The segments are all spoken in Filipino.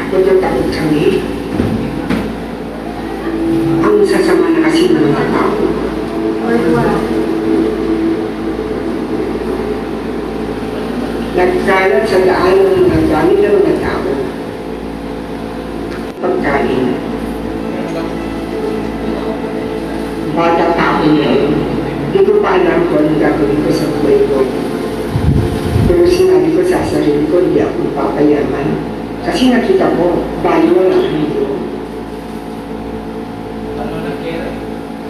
Takot na takot kami. Ang sasama na kasi ng mga tao. Nagkalat sa daan ng nagdami ng mga tao. Pagkain. Bata pa ako ngayon. Hindi ko pa alam kung anong gagawin ko sa buhay ko. Pero sinabi ko sa sarili ko, hindi ako papayaman. Kasi nakita ko, value ang hindi.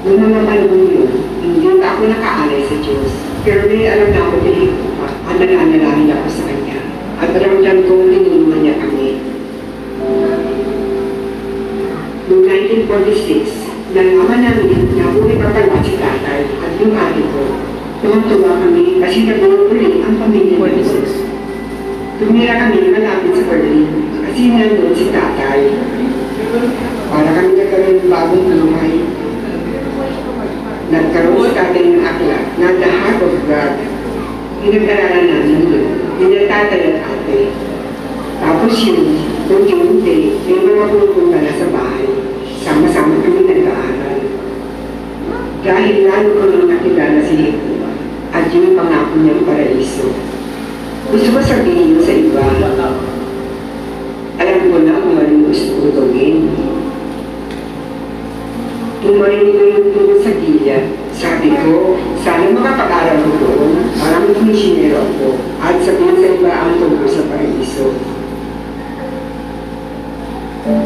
Noong mga panahon yun, hindi pa ako nakaalay sa Diyos. Pero may alam na ako din ko pa, nananalangin ako sa Kanya. At ramdam ko, tinulungan niya kami. Noong 1946, nalaman namin na huli pa pala si tatay at yung ate ko. Tuwang-tuwa kami kasi nag-uuli ang pamilya niya. Tumira kami malapit sa Berlin kasi nandun si tatay. Para kami nagkaroon ng bagong buhay. Nagkaroon si tatay ng aklat na The Heart of God. Pinag-aralan namin yun. Yung tatay at ate. Tapos yun, unti-unti, may mga pupunta na sa bahay. Sama-sama kami nag-aaral. Dahil lalo ko nang nakilala si Heko at yung pangako niyang paraiso. Gusto ko sabihin sa iba, alam ko na kung anong gusto ko gawin. Tumarin ko yung tungkol sa gilya. Sabi ko, sana makapag-aral ko doon para maging insyinero ako at sabihin sa iba ang tungkol sa paraiso.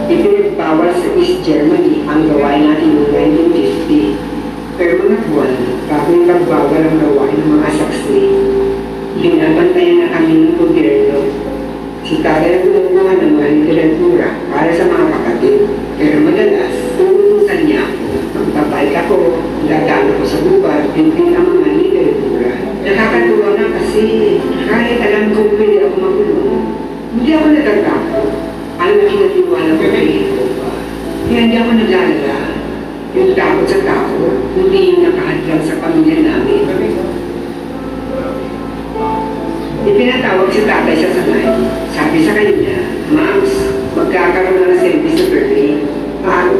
Ipinagbawal sa East Germany ang gawain natin noong 1950. Pero mga buwan, bago yung nagbawal ang gawain ng mga saksi, binabantayan na kami ng gobyerno. Si Tatay ang gumawa ng mga literatura para sa mga kapatid. Pero madalas, uutusan niya ako. Magpapalik ako, dadaan ako sa lugar, pinpin ang mga literatura. Nakakatuwa na kasi kahit alam kong pwede ako makulong, hindi ako natatakot. Alam na kinatiwala ko kay Heko. Kaya hindi ako naglalala. Yung takot sa tao, hindi yung nakahadlang sa pamilya namin. Ipinatawag si tatay sa sanay. Sabi sa kanya, Max, magkakaroon na ng service sa Berlin. Paano?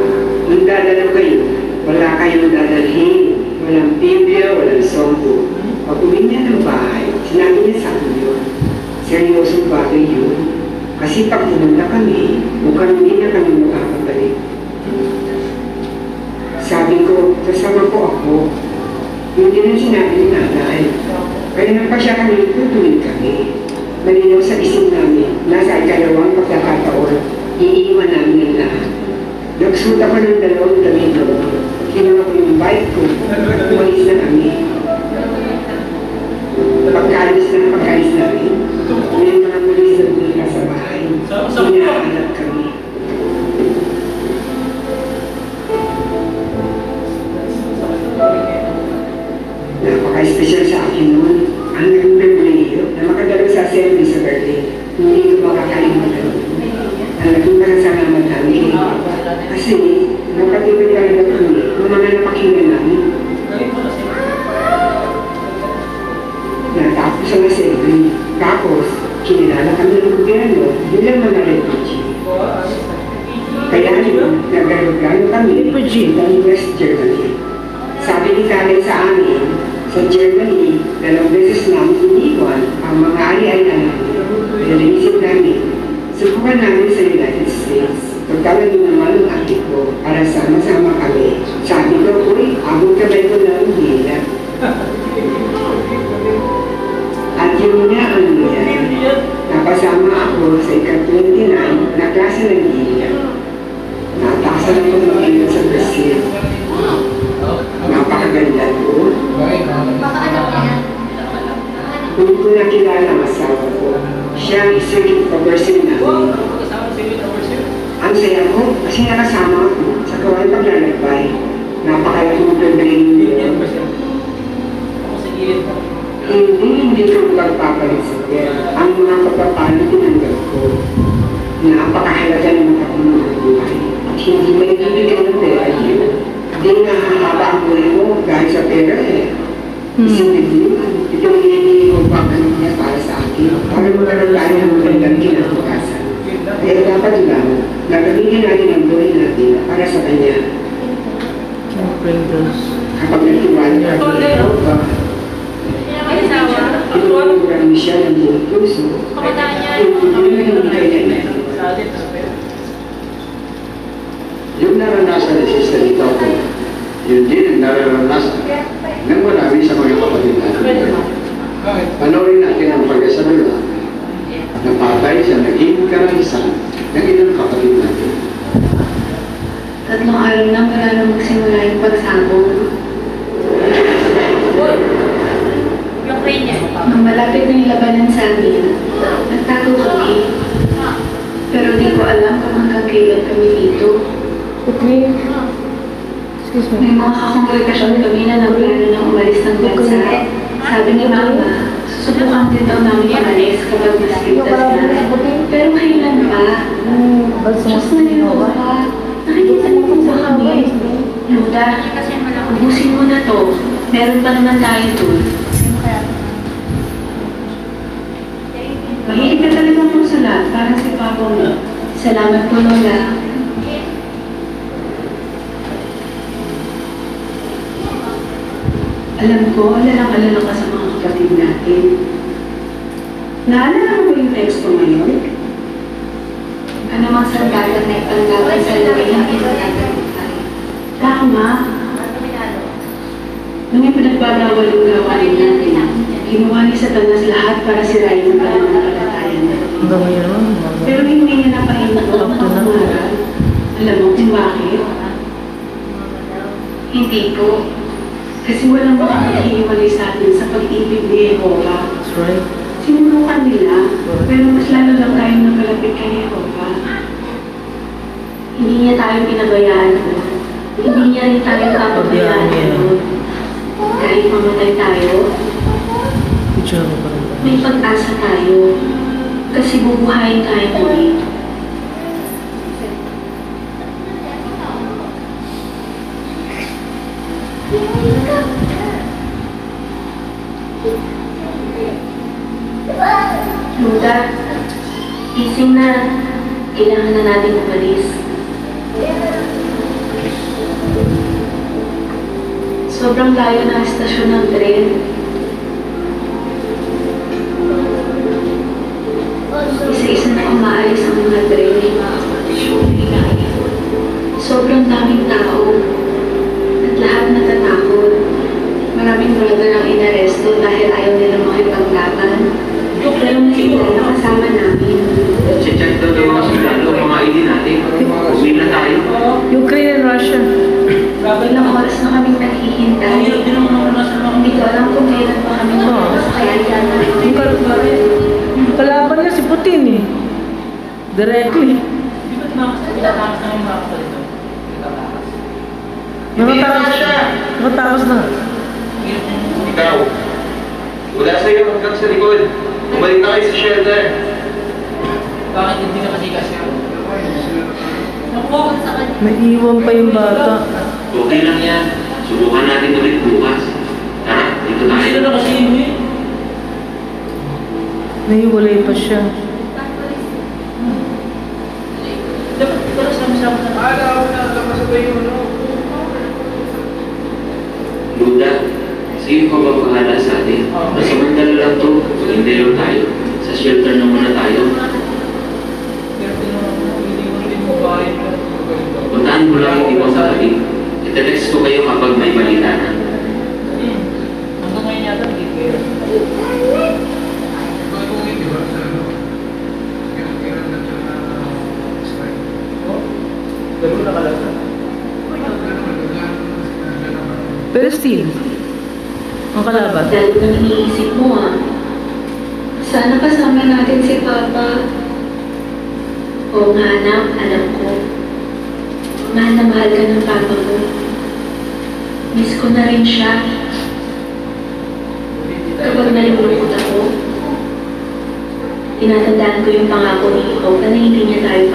Nung dadalaw kayo, wala kayong dadalhin. Walang Biblia, walang sombo. Pag uwi niya ng bahay, sinabi niya sa akin yun. Seryosong bagay yun. Kasi pag pumunta kami, mukhang hindi na kami makakabalik. Sabi ko, kasama ko ako. Yun din ang sinabi ni nanay. Kaya nang pa siya kami, tutuloy kami. Malinaw sa isip namin, nasa ikalawang pagkakataon, iiwan namin ang lahat. Nagsuot ako ng dalawang damit doon. Kinuha ko yung bike ko, umalis na kami. Pagkalis namin, may mga pulis na bumila sa bahay. Hinahanap kami. Napaka-espesyal sa akin noon. Ang naging pribilehiyo na makadalo sa service sa Berlin. Hindi ko makakalimutan. Ang naging pasasalamat namin. Kasi nakatibig na kami ng mga napakinggan namin. Natapos ang assembly. Tapos, kinilala kami ng gobyerno bilang mga refugee. Kaya yun, nag-aeroplano kami ng West Germany. Sabi ni Tatay sa amin, sa Germany, 2 beses namin iniwan ang mga ari-arian namin. Naisip namin, subukan namin sa United States. Pagkalan yung naman ang ate ko para sama-sama kami. Sabi ko, uy, abot kamay ko na ang hila. At yun nga ang niya. Napasama ako sa ika-29 na klase ng hila. Natasan ako mag-ingat sa Brazil. Napakaganda doon. Kung ko nakilala ang asawa ko, siya ang executive overseer namin. Ang saya ko kasi nakasama ako sa gawain paglalakbay. Napakalaking pribilehiyo yun. Hindi ko magpapalit sa pera. Ang mga kapapalo tinanggap ko. Napakahalaga ng makapunong buhay. At hindi may bibigay ng pera yun. Hindi nakahaba ang buhay mo dahil sa pera eh. Isipin mo, ito yung ko pa niya para sa akin. Para magkaroon tayo ng magandang kinabukasan. Kaya dapat lang na gamitin natin ang buhay natin para sa Kanya. Kapag nagtiwala natin ang Jehovah, tinutulungan mo siya ng buong puso, tinutulungan mo kaya Yung naranasan ni Sister Ito ko, yun din ang naranasan ng marami sa mga kapatid natin. Panoorin natin ang pag-asalula na patay sa naging karanisan ng ilang kapatid natin. 3 araw na wala na magsimula yung pagsabog. Nung malapit na yung labanan sa amin, nagtago kami. Pero di ko alam kung hanggang kailan kami dito. May mga kakongregasyon kami na nagplano ng umalis ng bansa. Sabi ni Mama, susubukan din daw namin umalis kapag mas-ligtas na. Pero kailan pa? Diyos na niyo pa. Nakikita niyo kung ba kami? Luda, ubusin mo na to. Meron pa naman tayo dun. Mahilig ka talagang magsulat, parang si Papa mo. Salamat po, Lola. Alam ko, alalang-alala ka sa mga kapatid natin. Naalala mo ba yung text ko ngayon? Ano mang sandalan na ipanglaban sa luwi ng pinagtatagpuan? Tama. Nung ipinagbabawal yung gawain natin, ginawa ni Satanas lahat para sirain ang pananampalataya natin. Pero hindi niya napahinto ang pangmaral. Alam mo kung bakit? Hindi po. Kasi walang makakahiwalay sa atin sa pag-ibig ni Jehovah. That's right. Sinunukan nila, pero mas lalo lang tayong nakalapit kay Jehovah. Hindi niya tayo pinabayaan doon. Hindi niya rin tayo papabayaan doon. Kahit mamatay tayo, may pag-asa tayo. Kasi bubuhayin tayo muli. Luda, gising na. Kailangan na natin umalis. Sobrang layo na ang estasyon ng tren. Isa-isa na umaalis ang mga tren. Sobrang daming tao. At lahat natatakot. Maraming brother ang inaresto dahil ayaw nila makipaglaban. Pero may ilan na kasama namin. Check daw ng mga sundalo, mga ID natin. Uwi na tayo. Ukraine and Russia. Ilang oras na kaming naghihintay. Hindi ko alam kung kailan pa kami makakasakayan. Yung kalaban niya si Putin eh. Directly. Nakatakas na. Ikaw, wala sa'yo hanggang sa likod. Bumalik na kayo sa shelter. Bakit hindi ka kasi kasi? May iwan pa yung bata. Okay lang yan. Subukan natin ulit bukas. Tara, dito tayo. Sino na kasi yun eh? Nahiwalay pa siya. Dapat pala sama-sama na. Alaw na, kapasabay yun. Luda, sa'yo ka ba bahala sa atin? Masamantala lang to. Hindi lang tayo. Sa shelter na muna tayo. Pero tinanong mo, hindi mo rin mo bahay ka. Puntaan mo lang yung ibang kapatid. Itetext ko kayo kapag may balita na. Hanggang ngayon yata, hindi kayo. Pero nakalasa. Pero still, ang kalaban. Dahil nang iniisip mo sana kasama natin si Papa. Oo nga anak, alam ko. Mahal na mahal ka ng Papa mo. Miss ko na rin siya. Kapag nalulungkot ako, tinatandaan ko yung pangako ni Jehovah na hindi niya tayo